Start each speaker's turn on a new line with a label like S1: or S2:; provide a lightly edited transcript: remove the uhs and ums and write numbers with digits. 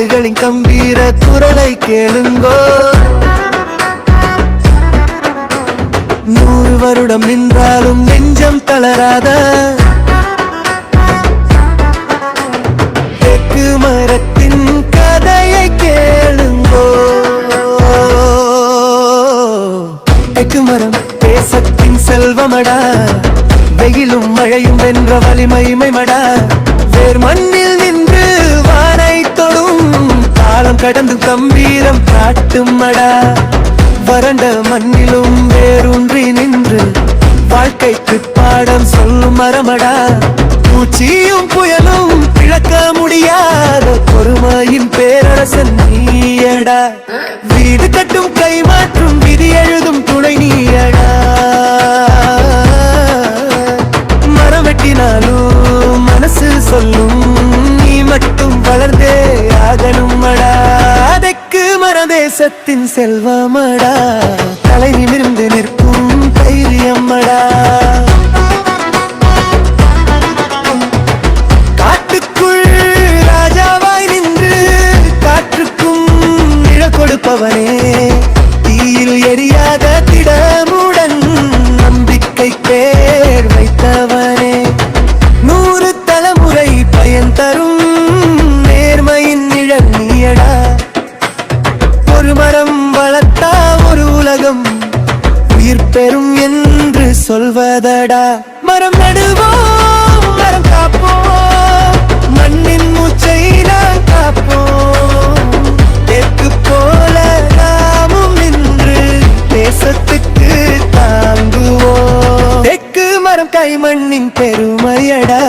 S1: காடுகளின் கம்பீர குரலை கேளுங்கோ. 100 வருடம் நின்றாலும் நெஞ்சம் தளராத தேக்கு மரத்தின் கதையை கேளுங்கோ. தேக்கு மரம் தேசத்தின் செல்வமடா, வெயிலும் மழையும் வென்ற வலிமைமடா. வேர் மண்ணில் நின்று வானை தொடும், காலம் கடந்து கம்பீரம் காட்டுமடா. வறண்ட மண்ணிலும் வேரூன்றி நின்று வாழ்க்கைக்கு பாடம் சொல்லும் மரமடா. பூச்சியும் புயலும் பிளக்க முடியாத பொறுமையின் பேரரசன் நீயடா. வீடு கட்டும் கை மாற்றும் விதி எழுதும் துணை நீயடா. மரம் வெட்டினாலும் மனசு சொல்லும், நீ மட்டும் வளர்ந்தே ஆகணுமடா. அதற்கு மரதேசத்தின் செல்வமடா, தலை நிமிர்ந்து நிற்கும் தைரியமடா. காட்டுக்குள் ராஜாவாய் நின்று காற்றுக்கும் நிழல் கொடுப்பவனே, தீயில் எரியாத திடமுடன் நம்பிக்கை பேர் வைத்தவனே. 100 தலைமுறை பயன் தரும் நேர்மையின் நிழல் நீயடா. ஒரு மரம் வளர்த்தா ஒரு உலகம் உயிர் பெறும் என்று சொல்வதடா. மரம் நடுவோம், மரம் காப்போம், மண்ணின் மூச்சை நான் காப்போம். தேக்கு போல நாமும் நின்று தேசத்துக்கு தாங்குவோம். தேக்கு மரம் கைமண்ணின் பெருமையடா.